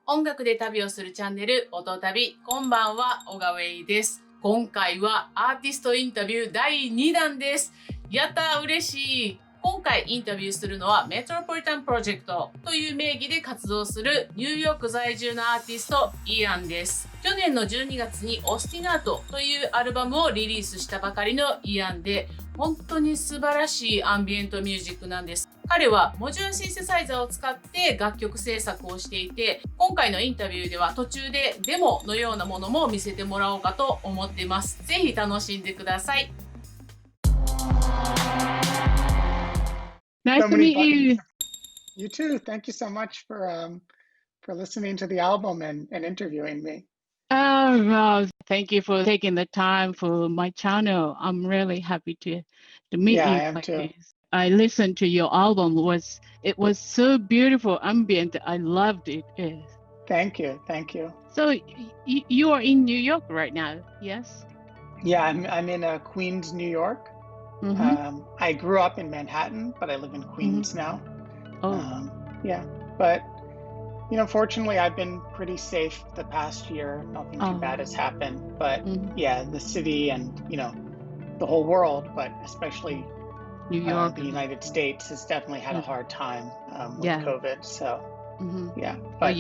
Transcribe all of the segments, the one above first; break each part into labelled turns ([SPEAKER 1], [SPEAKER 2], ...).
[SPEAKER 1] 音楽で旅をするチャンネル音旅、こんばんは、小川栄です。今回はアーティストインタビュー第2弾です。やったー、嬉しい。今回インタビューするのはメトロポリタンプロジェクトという名義で活動するニューヨーク在住のアーティストイアンです。去年の12月にオスティナートというアルバムをリリースしたばかりのイアンで、本当に素晴らしいアンビエントミュージックなんです。彼はモジュラシンセサイザーを使って楽曲制作をしていて、今回のインタビューでは途中でデモのようなものも見せてもらおうかと思っています。ぜひ楽しんでください。
[SPEAKER 2] Nice
[SPEAKER 3] So
[SPEAKER 2] to
[SPEAKER 3] many
[SPEAKER 2] meet you.
[SPEAKER 3] You too. Thank you so much for listening to the album and interviewing me.
[SPEAKER 2] Oh, well, thank you for taking the time for my channel. I'm really happy to meet
[SPEAKER 3] Yeah, I
[SPEAKER 2] you
[SPEAKER 3] am
[SPEAKER 2] like
[SPEAKER 3] too.
[SPEAKER 2] this. I listened to your album. It was so beautiful, ambient. I loved it. Yes.
[SPEAKER 3] Thank you. Thank you.
[SPEAKER 2] So you are in New York right now, yes?
[SPEAKER 3] Yeah, I'm in Queens, New York.
[SPEAKER 2] Mm-hmm.
[SPEAKER 3] I grew up in Manhattan, but I live in Queens now.
[SPEAKER 2] Oh,
[SPEAKER 3] Yeah, but fortunately, I've been pretty safe the past year. Nothing too bad has happened. But yeah, the city and the whole world, but especially
[SPEAKER 2] New York.
[SPEAKER 3] the United States has definitely had a hard time with
[SPEAKER 2] Yeah.
[SPEAKER 3] COVID. So yeah,
[SPEAKER 2] But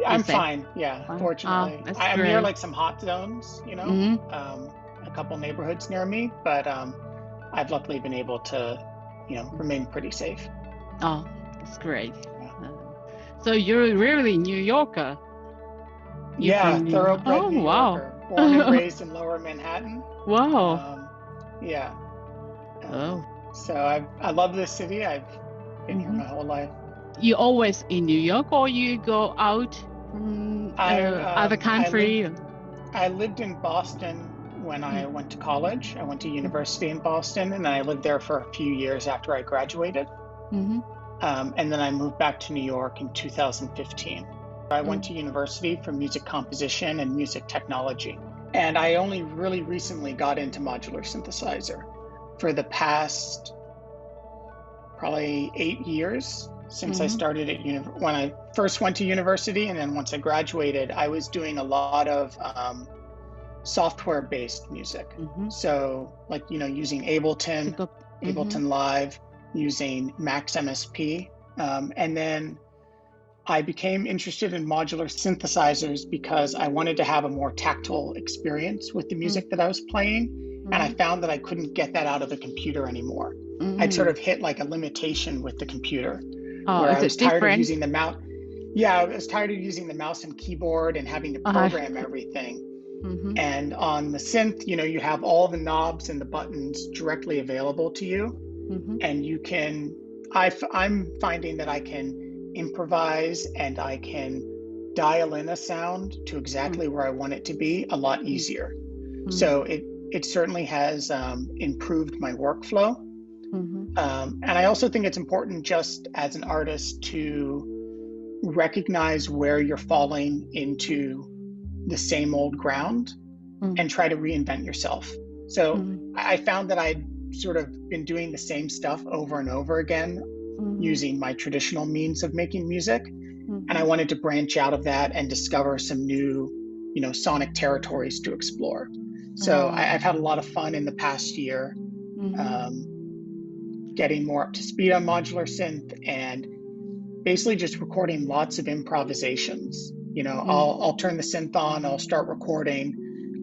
[SPEAKER 3] I'm
[SPEAKER 2] safe?
[SPEAKER 3] fine. Yeah,
[SPEAKER 2] Fine.
[SPEAKER 3] fortunately,
[SPEAKER 2] Oh, that's
[SPEAKER 3] I'm near
[SPEAKER 2] great.
[SPEAKER 3] like some hot zones, a couple neighborhoods near me, but I've luckily been able to, remain pretty safe.
[SPEAKER 2] Oh, that's great.
[SPEAKER 3] Yeah.
[SPEAKER 2] So you're really New Yorker. You're
[SPEAKER 3] Yeah,
[SPEAKER 2] from
[SPEAKER 3] thoroughbred New
[SPEAKER 2] wow.
[SPEAKER 3] Yorker, born and raised in Lower Manhattan.
[SPEAKER 2] Wow.
[SPEAKER 3] Yeah.
[SPEAKER 2] Oh.
[SPEAKER 3] So I love this city. I've been here my whole life.
[SPEAKER 2] You always in New York, or you go out other country?
[SPEAKER 3] I lived in Boston when I went to college. I went to university in Boston, and then I lived there for a few years after I graduated. And then I moved back to New York in 2015. I went to university for music composition and music technology. And I only really recently got into modular synthesizer. For the past probably 8 years since I started at when I first went to university, and then once I graduated, I was doing a lot of software-based music. So like, using Ableton Live, using Max MSP. And then I became interested in modular synthesizers because I wanted to have a more tactile experience with the music that I was playing. And I found that I couldn't get that out of a computer anymore. I'd sort of hit like a limitation with the computer where I was tired of using the mouse. Yeah, I was tired of using the mouse and keyboard and having to program everything. And on the synth, you have all the knobs and the buttons directly available to you. And you can, I'm finding that I can improvise and I can dial in a sound to exactly where I want it to be a lot easier. So it certainly has improved my workflow. And I also think it's important just as an artist to recognize where you're falling into the same old ground and try to reinvent yourself. So I found that I'd sort of been doing the same stuff over and over again using my traditional means of making music. And I wanted to branch out of that and discover some new, sonic territories to explore. So I've had a lot of fun in the past year getting more up to speed on modular synth and basically just recording lots of improvisations. I'll turn the synth on, I'll start recording,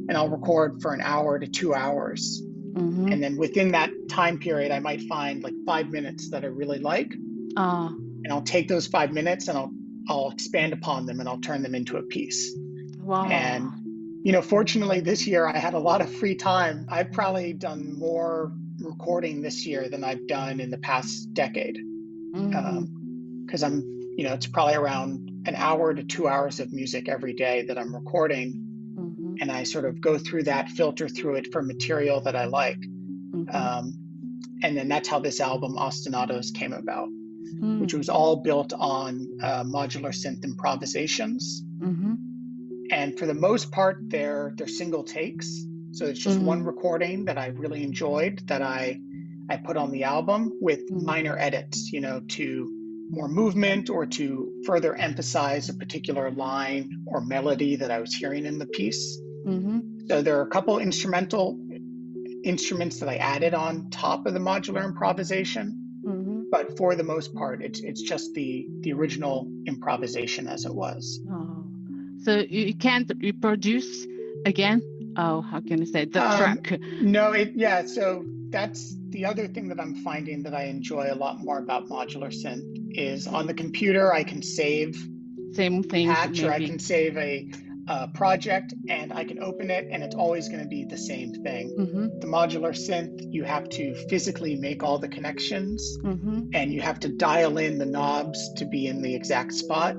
[SPEAKER 3] and I'll record for an hour to 2 hours. And then within that time period, I might find like 5 minutes that I really like. And I'll take those 5 minutes and I'll expand upon them and I'll turn them into a piece.
[SPEAKER 2] Wow.
[SPEAKER 3] And, fortunately this year I had a lot of free time. I've probably done more recording this year than I've done in the past decade. Because I'm, it's probably around an hour to 2 hours of music every day that I'm recording. And I sort of go through that, filter through it for material that I like. And then that's how this album, Ostinatos, came about, which was all built on modular synth improvisations. And for the most part, they're single takes. So it's just one recording that I really enjoyed that I put on the album with minor edits, to more movement or to further emphasize a particular line or melody that I was hearing in the piece. So there are a couple instrumental instruments that I added on top of the modular improvisation, but for the most part, it's just the original improvisation as it was.
[SPEAKER 2] Oh, so you can't reproduce again? Oh, how can I say the track?
[SPEAKER 3] No, so that's the other thing that I'm finding that I enjoy a lot more about modular synth is on the computer, I can save
[SPEAKER 2] same things,
[SPEAKER 3] patch, or I can save a project and I can open it and it's always going to be the same thing. The modular synth, you have to physically make all the connections and you have to dial in the knobs to be in the exact spot.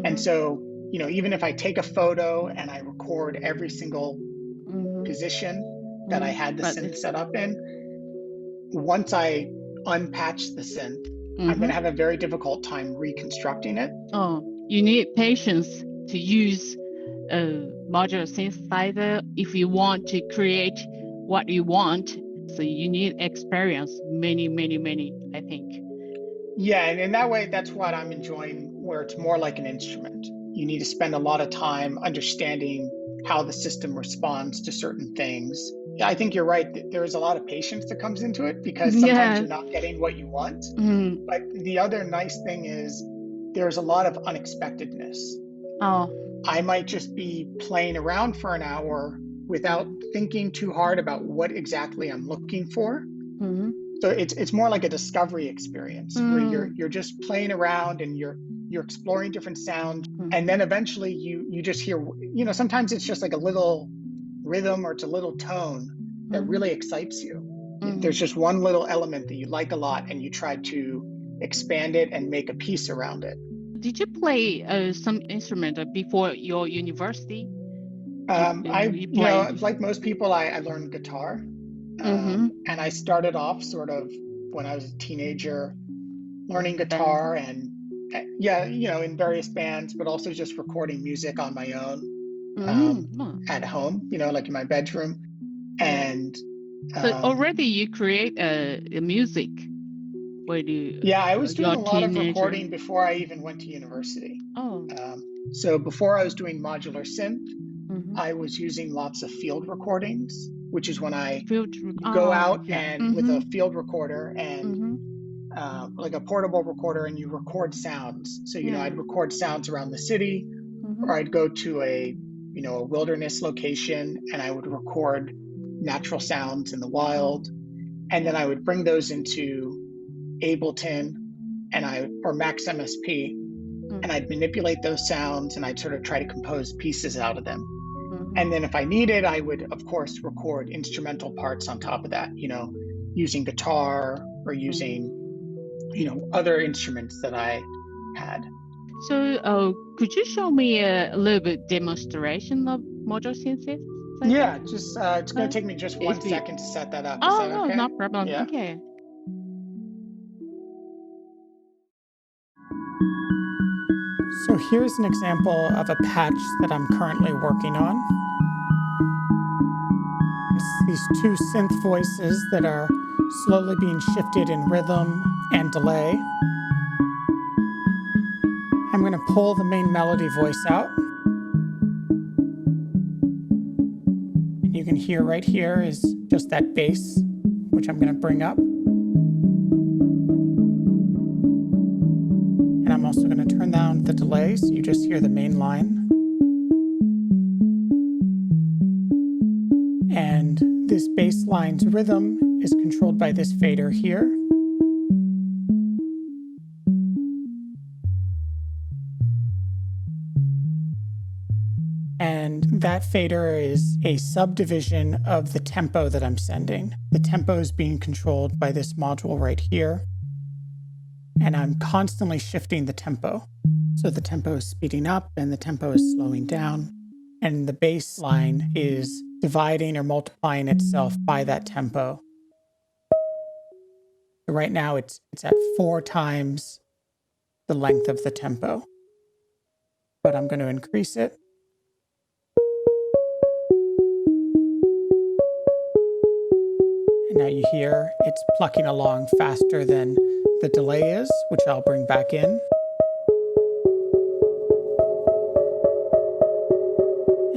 [SPEAKER 3] And so, you know, even if I take a photo and I record every single position that I had the synth set up in, once I unpatch the synth, I'm going to have a very difficult time reconstructing it.
[SPEAKER 2] Oh, you need patience to use a modular synthesizer if you want to create what you want. So you need experience, many, I think.
[SPEAKER 3] Yeah, and in that way, that's what I'm enjoying, where it's more like an instrument. You need to spend a lot of time understanding how the system responds to certain things. Yeah, I think you're right. There's a lot of patience that comes into it because sometimes you're not getting what you want. But the other nice thing is there's a lot of unexpectedness. I might just be playing around for an hour without thinking too hard about what exactly I'm looking for. So it's more like a discovery experience where you're just playing around and you're exploring different sounds, and then eventually you just hear, you know, sometimes it's just like a little rhythm or it's a little tone that really excites you. There's just one little element that you like a lot and you try to expand it and make a piece around it.
[SPEAKER 2] Did you play some instrument before your university?
[SPEAKER 3] Like most people, I learned guitar. And I started off sort of when I was a teenager learning guitar and in various bands, but also just recording music on my own at home, like in my bedroom. And
[SPEAKER 2] so already you create a music.
[SPEAKER 3] I was doing a lot of recording before I even went to university. So before I was doing modular synth, I was using lots of field recordings, which is when I go out and with a field recorder and like a portable recorder, and you record sounds. So, I'd record sounds around the city, or I'd go to a wilderness location and I would record natural sounds in the wild. And then I would bring those into Ableton or Max MSP, and I'd manipulate those sounds and I'd sort of try to compose pieces out of them. And then if I needed, I would, of course, record instrumental parts on top of that, using guitar or using, other instruments that I had.
[SPEAKER 2] So could you show me a little bit demonstration of modular synthesis?
[SPEAKER 3] Yeah, just it's going to take me just 1 second to set that up. Is that okay?
[SPEAKER 2] No problem.
[SPEAKER 3] Yeah.
[SPEAKER 2] Okay.
[SPEAKER 4] So here's an example of a patch that I'm currently working on. It's these two synth voices that are slowly being shifted in rhythm and delay. I'm going to pull the main melody voice out. And you can hear right here is just that bass, which I'm going to bring up. And I'm also going to turn down the delay so you just hear the main line. And this bass line's rhythm is controlled by this fader here. And that fader is a subdivision of the tempo that I'm sending. The tempo is being controlled by this module right here. And I'm constantly shifting the tempo. So the tempo is speeding up and the tempo is slowing down. And the bass line is dividing or multiplying itself by that tempo. So right now it's at 4 times the length of the tempo. But I'm going to increase it. And now you hear it's plucking along faster than the delay is, which I'll bring back in.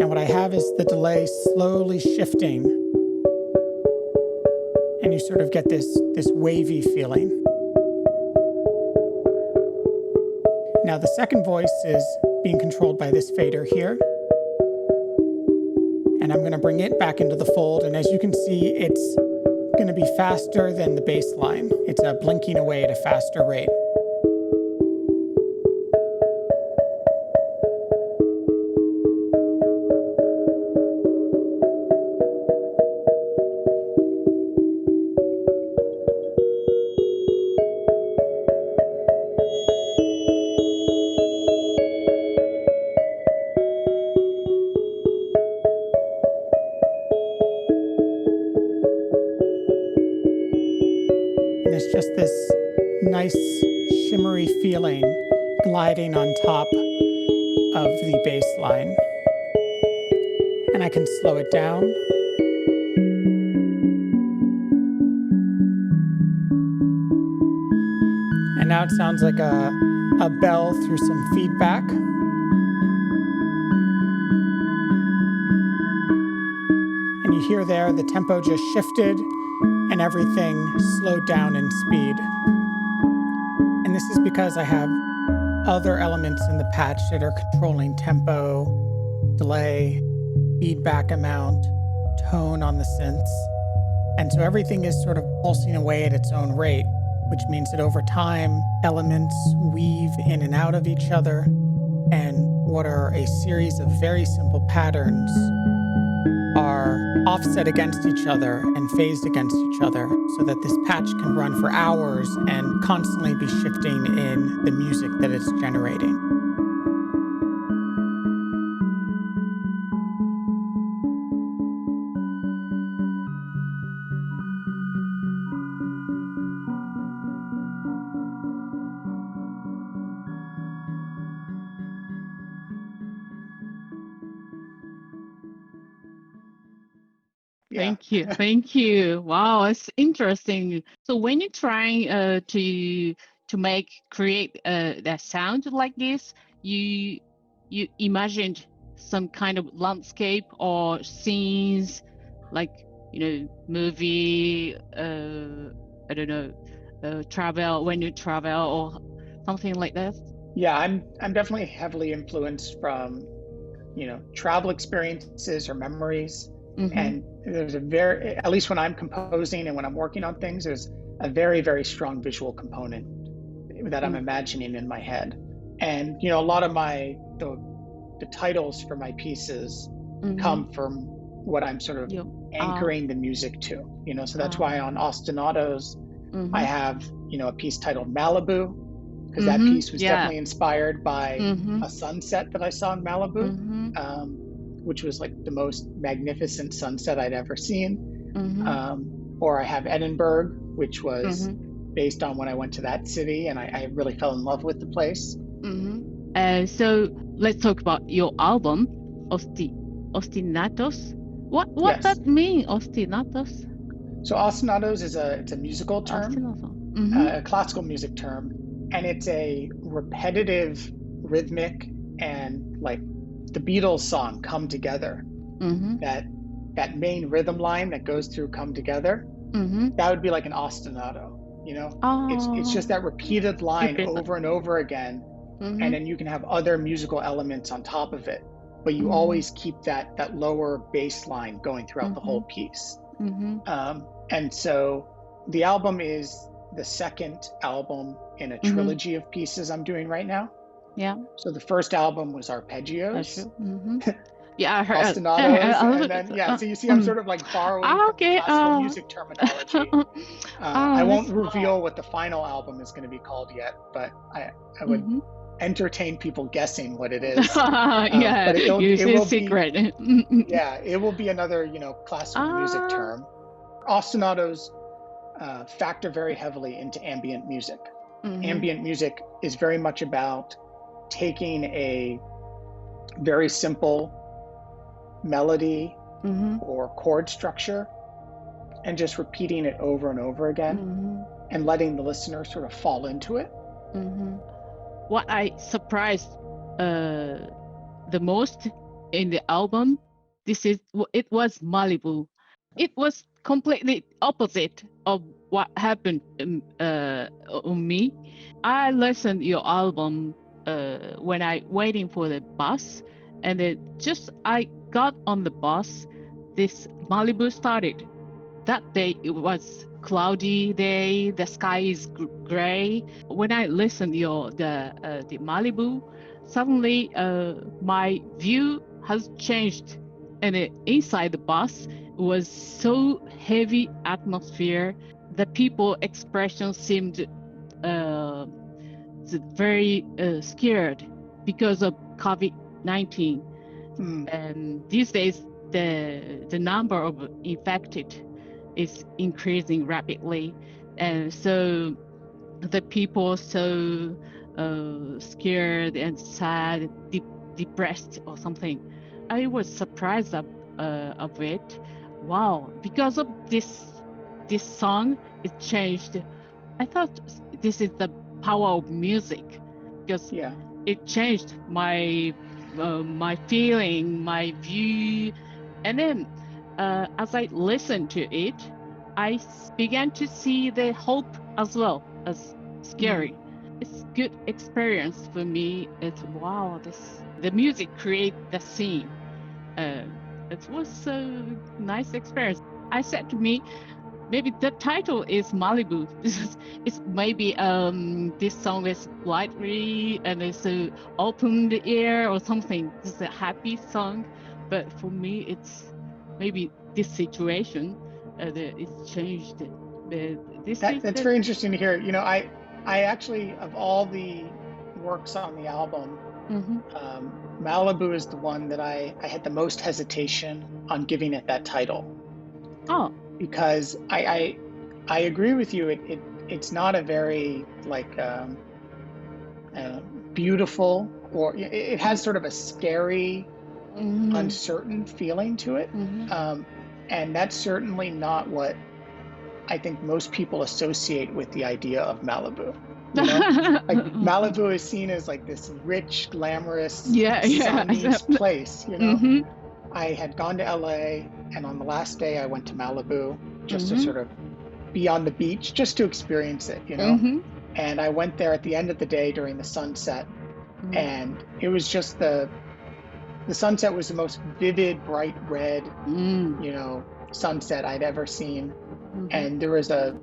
[SPEAKER 4] And what I have is the delay slowly shifting. And you sort of get this wavy feeling. Now the second voice is being controlled by this fader here. And I'm going to bring it back into the fold. And as you can see, it's going to be faster than the bass line. It's blinking away at a faster rate. And it's just this nice shimmery feeling gliding on top of the bass line. And I can slow it down. And now it sounds like a bell through some feedback. And you hear there the tempo just shifted and everything slowed down in speed. And this is because I have other elements in the patch that are controlling tempo, delay, feedback amount, tone on the synths. And so everything is sort of pulsing away at its own rate, which means that over time, elements weave in and out of each other, and what are a series of very simple patterns are offset against each other and phased against each other so that this patch can run for hours and constantly be shifting in the music that it's generating.
[SPEAKER 3] Yeah.
[SPEAKER 2] Thank you. Thank you. Wow, it's interesting. So when you're trying to create that sound like this, you imagined some kind of landscape or scenes, like movie. I don't know, travel when you travel or something like that.
[SPEAKER 3] Yeah, I'm definitely heavily influenced from travel experiences or memories.
[SPEAKER 2] Mm-hmm.
[SPEAKER 3] And there's at least when I'm composing and when I'm working on things, there's a very, very strong visual component that I'm imagining in my head. And, a lot of the titles for my pieces come from what I'm sort of anchoring the music to, so that's why on Ostinatos, I have, a piece titled Malibu, because that piece was definitely inspired by a sunset that I saw in Malibu. Which was like the most magnificent sunset I'd ever seen. Or I have Edinburgh, which was based on when I went to that city, and I really fell in love with the place.
[SPEAKER 2] So let's talk about your album, Ostinatos. What
[SPEAKER 3] Yes.
[SPEAKER 2] that mean, Ostinatos?
[SPEAKER 3] So Ostinatos it's a musical term, a classical music term, and it's a repetitive, rhythmic, and like the Beatles song "Come Together." That main rhythm line that goes through "Come Together," that would be like an ostinato. It's just that repeated line over and over again, and then you can have other musical elements on top of it, but you always keep that lower bass line going throughout the whole piece. And so the album is the second album in a trilogy of pieces I'm doing right now.
[SPEAKER 2] Yeah.
[SPEAKER 3] So the first album was Arpeggios.
[SPEAKER 2] That's true. Yeah, I heard.
[SPEAKER 3] Ostinatos, and then so you see, I'm sort of like borrowing from classical music terminology. I won't reveal what the final album is going to be called yet, but I would entertain people guessing what it is.
[SPEAKER 2] Yeah,
[SPEAKER 3] but it will
[SPEAKER 2] secret.
[SPEAKER 3] It will be another classical music term. Ostinatos factor very heavily into ambient music. Ambient music is very much about taking a very simple melody or chord structure and just repeating it over and over again. and letting the listener sort of fall into it.
[SPEAKER 2] What I surprised the most in the album, it was Malibu. It was completely opposite of what happened on me. I listened your album when I waiting for the bus, and I got on the bus, this Malibu started. That day it was cloudy day, the sky is gray. When I listened the Malibu, suddenly my view has changed, and inside the bus was so heavy atmosphere. The people expression seemed very scared because of COVID-19. And these days the number of infected is increasing rapidly, and so the people so scared and sad, depressed or something. I was surprised of it. Wow, because of this song, it changed. I thought this is the power of music, because it changed my my feeling, my view. And then as I listened to it, I began to see the hope as well as scary. It's good experience for me. It's wow, the music create the scene. It was a nice experience. I said to me, maybe the title is Malibu. It's maybe this song is lightly and it's open the air or something. It's a happy song, but for me it's maybe this situation it's changed.
[SPEAKER 3] That's very interesting to hear. You know, I actually, of all the works on the album, Malibu is the one that I had the most hesitation on giving it that title.
[SPEAKER 2] Oh.
[SPEAKER 3] Because I agree with you. It's not a very beautiful, or it has sort of a scary, uncertain feeling to it. And that's certainly not what I think most people associate with the idea of Malibu. You know? Like Malibu is seen as like this rich, glamorous, sunny place. You know, I had gone to LA, and on the last day I went to Malibu just to sort of be on the beach, just to experience it. You know, and I went there at the end of the day during the sunset, and it was just the sunset was the most vivid, bright red, you know, sunset I'd ever seen. And there was it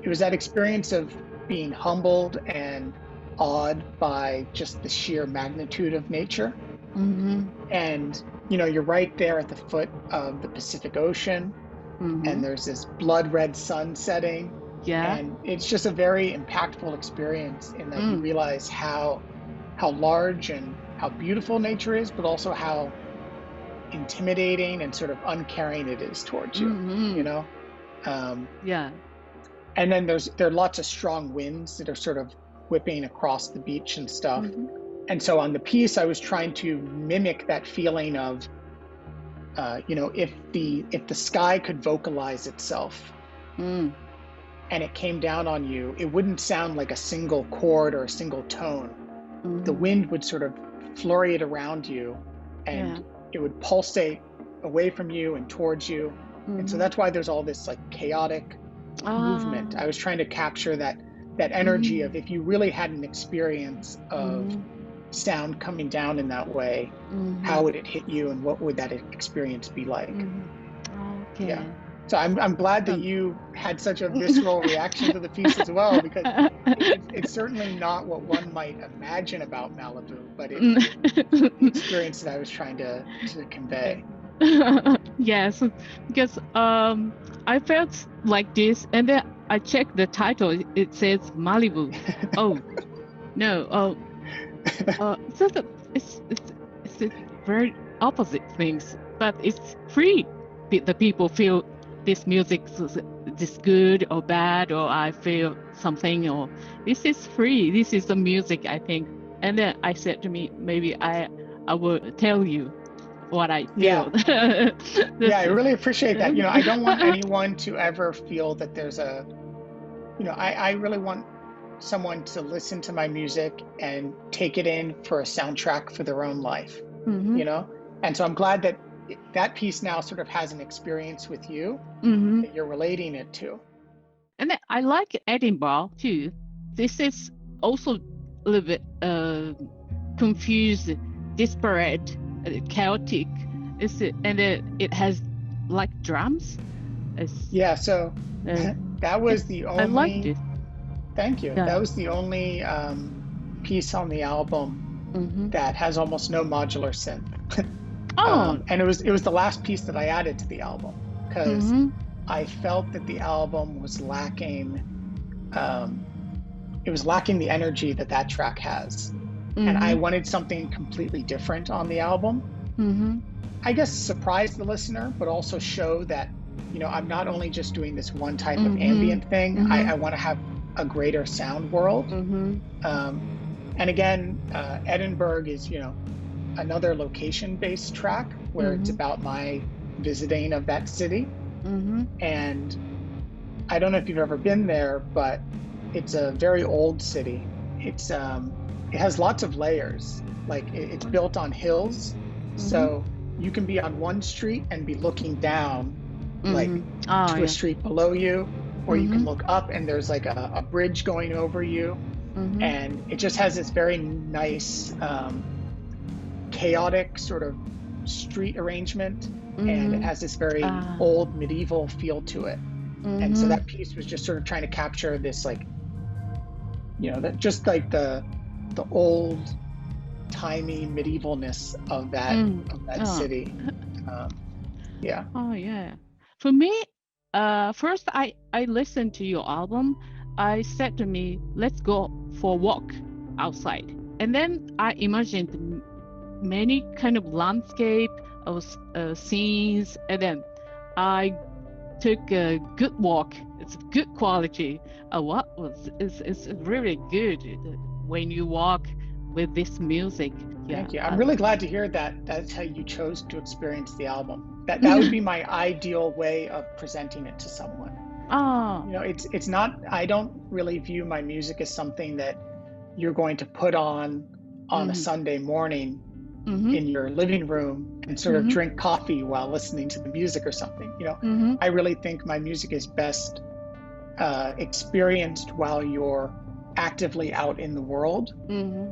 [SPEAKER 3] was that experience of being humbled and awed by just the sheer magnitude of nature. And, you know, you're right there at the foot of the Pacific Ocean, and there's this blood red sun setting. And it's just a very impactful experience in that you realize how large and how beautiful nature is, but also how intimidating and sort of uncaring it is towards you, you know? And then there are lots of strong winds that are sort of whipping across the beach and stuff. And so on the piece, I was trying to mimic that feeling of, you know, if the sky could vocalize itself and it came down on you, it wouldn't sound like a single chord or a single tone. The wind would sort of flurry it around you, and it would pulsate away from you and towards you. And so that's why there's all this like chaotic movement. I was trying to capture that energy of if you really had an experience of sound coming down in that way, how would it hit you, and what would that experience be like? Yeah. So I'm glad that you had such a visceral reaction to the piece as well, because it's certainly not what one might imagine about Malibu, but it's the experience that I was trying to convey.
[SPEAKER 2] Yes, because I felt like this, and then I checked the title. It says Malibu. Oh no! It's very opposite things, but it's free. The people feel this music is this good or bad, or I feel something, or this is free. This is the music, I think. And then I said to me, maybe I will tell you what I feel.
[SPEAKER 3] Yeah, I really appreciate that. You know, I don't want anyone to ever feel that there's a I really want someone to listen to my music and take it in for a soundtrack for their own life, And so I'm glad that that piece now sort of has an experience with you that you're relating it to.
[SPEAKER 2] And then I like Edinburgh too. This is also a little bit confused, disparate, chaotic. It has like drums.
[SPEAKER 3] So that was the only.
[SPEAKER 2] I liked it.
[SPEAKER 3] Thank you. Yeah. That was the only piece on the album that has almost no modular synth. And it was the last piece that I added to the album because I felt that the album was lacking. It was lacking the energy that track has, and I wanted something completely different on the album. I guess surprise the listener, but also show that I'm not only just doing this one type of ambient thing. I want to have a greater sound world. And again, Edinburgh is another location-based track where it's about my visiting of that city. And I don't know if you've ever been there, but it's a very old city. It has lots of layers. Like it's built on hills, so you can be on one street and be looking down to a street below you, or you can look up and there's like a bridge going over you. And it just has this very nice chaotic sort of street arrangement, and it has this very old medieval feel to it. And so that piece was just sort of trying to capture this that just like the old timey medievalness of that city.
[SPEAKER 2] For me, first I listened to your album. I said to me, let's go for a walk outside. And then I imagined many kind of landscape of scenes. And then I took a good walk. It's good quality. It's really good when you walk with this music.
[SPEAKER 3] Thank you. I'm really glad to hear that. That's how you chose to experience the album. That would be my ideal way of presenting it to someone. It's not. I don't really view my music as something that you're going to put on a Sunday morning in your living room and sort of drink coffee while listening to the music or something. I really think my music is best experienced while you're actively out in the world,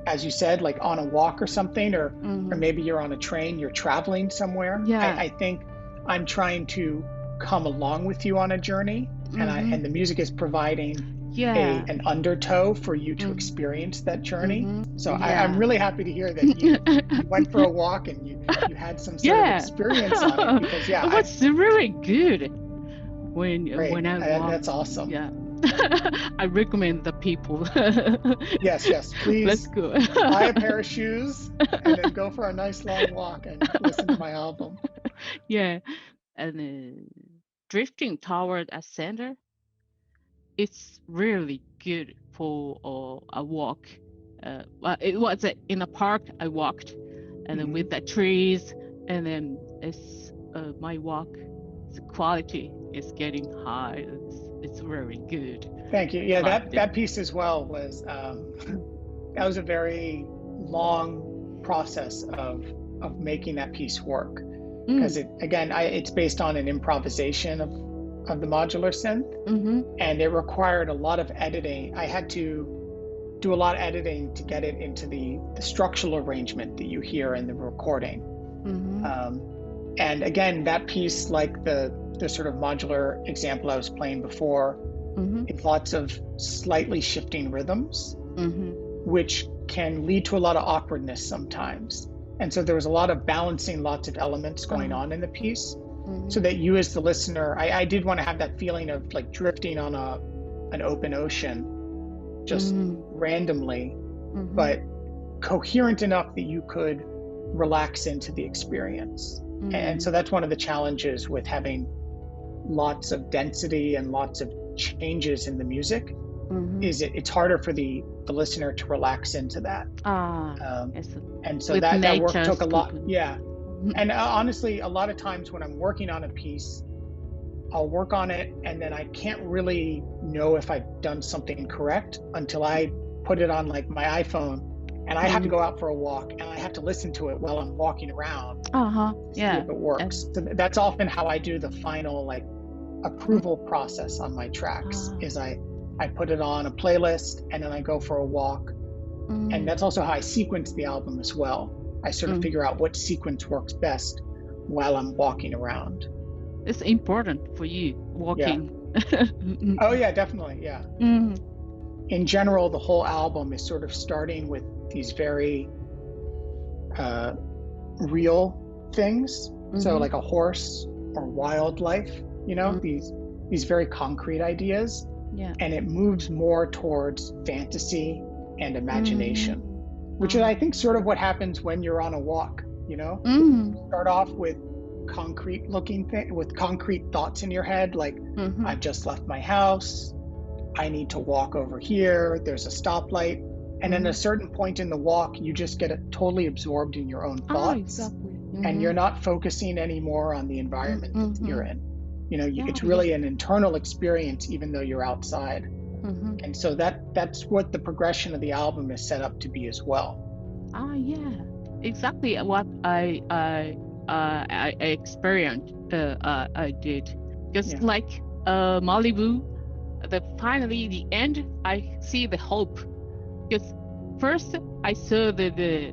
[SPEAKER 3] as you said, like on a walk or something, or maybe you're on a train, you're traveling somewhere. I think I'm trying to come along with you on a journey, and the music is providing an undertow for you to experience that journey. So I'm really happy to hear that you went for a walk and you had some sort of experience on it, because
[SPEAKER 2] it was really good when I walked.
[SPEAKER 3] That's awesome.
[SPEAKER 2] I recommend the people.
[SPEAKER 3] Yes, please.
[SPEAKER 2] Let's go.
[SPEAKER 3] Buy a pair of shoes and then go for a nice long walk and listen to my album.
[SPEAKER 2] And drifting toward a center, it's really good for a walk. It was in a park I walked, and then with the trees, and then it's my walk, the quality is getting high. It's very good.
[SPEAKER 3] Thank you. That piece as well was that was a very long process of making that piece work, because it's based on an improvisation of the modular synth, and it required a lot of editing. I had to do a lot of editing to get it into the structural arrangement that you hear in the recording. And again, that piece, like the sort of modular example I was playing before, it's lots of slightly shifting rhythms, which can lead to a lot of awkwardness sometimes. And so there was a lot of balancing, lots of elements going on in the piece, so that you as the listener, I did want to have that feeling of like drifting on an open ocean, just randomly, but coherent enough that you could relax into the experience. And so that's one of the challenges with having lots of density and lots of changes in the music, is it's harder for the listener to relax into that. And so that work took a lot. And honestly, a lot of times when I'm working on a piece, I'll work on it, and then I can't really know if I've done something correct until I put it on like my iPhone, and I have to go out for a walk, and I have to listen to it while I'm walking around to see if it works. So that's often how I do the final like approval process on my tracks. Is I put it on a playlist, and then I go for a walk, and that's also how I sequence the album as well. I sort of figure out what sequence works best while I'm walking around.
[SPEAKER 2] It's important for you walking.
[SPEAKER 3] Yeah. Oh yeah, definitely. Yeah. In general, the whole album is sort of starting with these very real things. So like a horse or wildlife, you know, these very concrete ideas.
[SPEAKER 2] Yeah.
[SPEAKER 3] And it moves more towards fantasy and imagination, which is, I think, sort of what happens when you're on a walk, you know? You start off with concrete thoughts in your head, like I've just left my house, I need to walk over here, there's a stoplight, and then at a certain point in the walk you just get totally absorbed in your own thoughts. And you're not focusing anymore on the environment that you're in. You know, it's really an internal experience even though you're outside. And so that's what the progression of the album is set up to be as well.
[SPEAKER 2] Yeah, exactly what I experienced. I did, just like Malibu. Finally, the end, I see the hope. Because first I saw the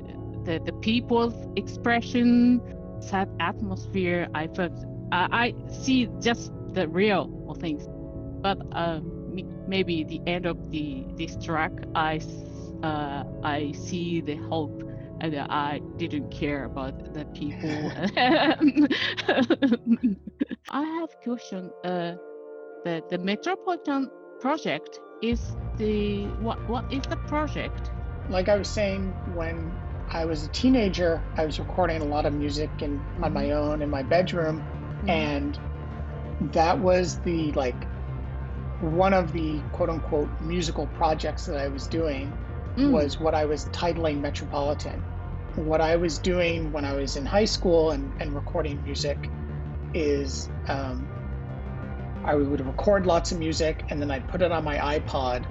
[SPEAKER 2] people's expression, sad atmosphere. I felt I see just the real things, but maybe the end of this track, I see the hope, and I didn't care about the people. I have a question. The Metropolitan Project is what is the project?
[SPEAKER 3] Like I was saying, when I was a teenager, I was recording a lot of music on my own in my bedroom, and that was one of the quote unquote musical projects that I was doing was what I was titling Metropolitan. What I was doing when I was in high school and recording music is I would record lots of music, and then I'd put it on my iPod,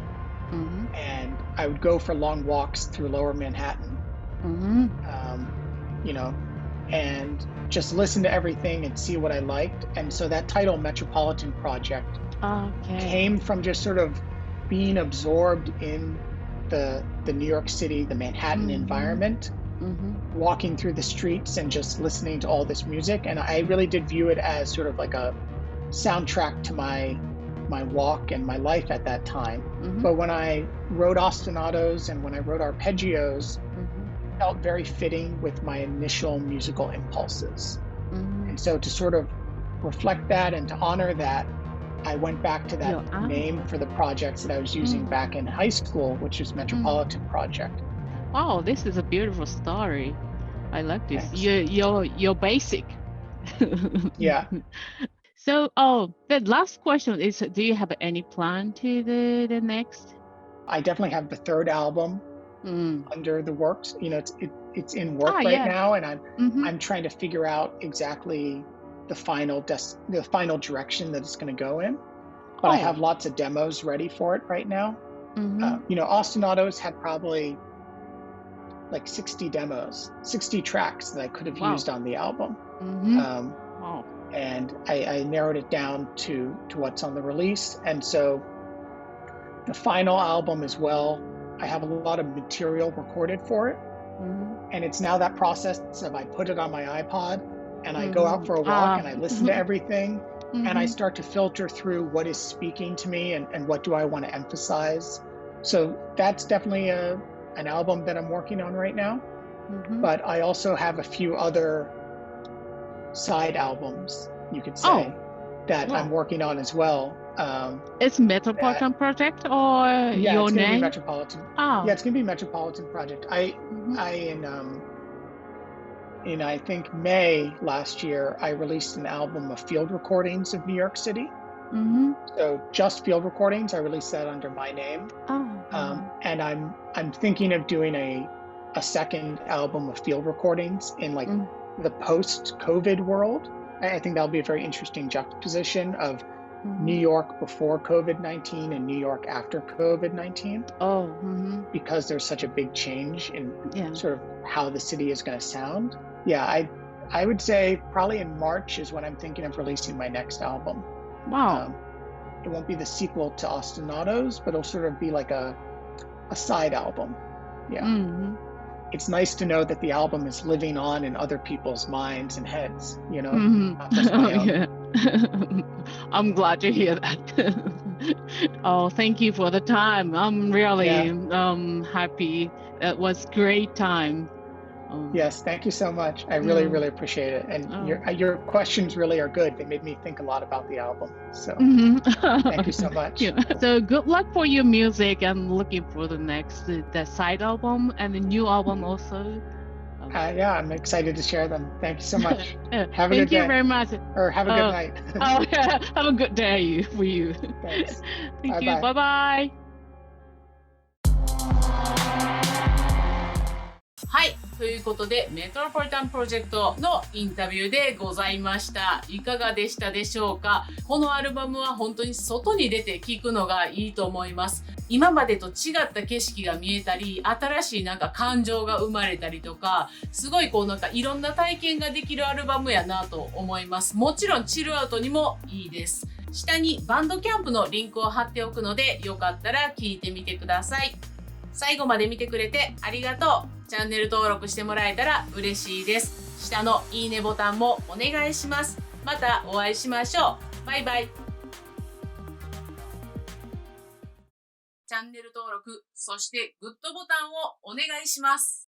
[SPEAKER 3] and I would go for long walks through Lower Manhattan, you know, and just listen to everything and see what I liked. And so that title, Metropolitan Project, came from just sort of being absorbed in the New York City, the Manhattan environment, walking through the streets and just listening to all this music. And I really did view it as sort of like a soundtrack to my walk and my life at that time. But when I wrote Ostinatos and when I wrote Arpeggios, it felt very fitting with my initial musical impulses. And so to sort of reflect that and to honor that, I went back to that name for the projects that I was using back in high school, which is Metropolitan Project.
[SPEAKER 2] Wow, this is a beautiful story. I like this.
[SPEAKER 3] Thanks.
[SPEAKER 2] You're basic.
[SPEAKER 3] Yeah.
[SPEAKER 2] So, the last question is, do you have any plan to the next?
[SPEAKER 3] I definitely have the third album under the works. You know, it's in work right now, and I'm trying to figure out exactly the final direction that it's going to go in. But I have lots of demos ready for it right now. You know, Ostinatos had probably like 60 demos, 60 tracks that I could have used on the album. And I narrowed it down to what's on the release. And so the final album as well, I have a lot of material recorded for it. And it's now that process of I put it on my iPod and I go out for a walk and I listen to everything and I start to filter through what is speaking to me and what do I want to emphasize. So that's definitely an album that I'm working on right now. But I also have a few other side albums, you could say, that I'm working on as well.
[SPEAKER 2] It's Metropolitan Project or your
[SPEAKER 3] it's
[SPEAKER 2] name?
[SPEAKER 3] Gonna be Metropolitan. Yeah, it's gonna be Metropolitan Project. In I think May last year, I released an album of field recordings of New York City. So just field recordings. I released that under my name. And I'm thinking of doing a second album of field recordings in like the post-COVID world. I think that'll be a very interesting juxtaposition of New York before COVID-19 and New York after COVID-19. Because there's such a big change in sort of how the city is going to sound. Yeah, I would say probably in March is when I'm thinking of releasing my next album.
[SPEAKER 2] Wow.
[SPEAKER 3] It won't be the sequel to Ostinatos, but it'll sort of be like a side album. Yeah. It's nice to know that the album is living on in other people's minds and heads, not just my own.
[SPEAKER 2] Yeah. I'm glad to hear that. Oh, thank you for the time. I'm really happy. It was great time.
[SPEAKER 3] Yes, thank you so much. I really, really appreciate it. And your questions really are good. They made me think a lot about the album. So thank you so much.
[SPEAKER 2] So good luck for your music, and looking for the next the side album and the new album also.
[SPEAKER 3] Yeah, I'm excited to share them. Thank you so much. Have a good day.
[SPEAKER 2] Thank you very much.
[SPEAKER 3] Or have a good night.
[SPEAKER 2] Have a good day for you.
[SPEAKER 3] Thanks.
[SPEAKER 2] Thank you. Bye-bye.
[SPEAKER 1] はい、ということでメトロポリタンプロジェクトのインタビューでございました。いかがでしたでしょうか。このアルバムは本当に外に出て聴くのがいいと思います。今までと違った景色が見えたり、新しい感情が生まれたりとか、すごいいろんな体験ができるアルバムやなと思います。もちろんチルアウトにもいいです。下にバンドキャンプのリンクを貼っておくので、よかったら聴いてみてください。最後まで見てくれてありがとう。チャンネル登録してもらえたら嬉しいです。下のいいねボタンもお願いします。またお会いしましょう。バイバイ。チャンネル登録、そしてグッドボタンをお願いします。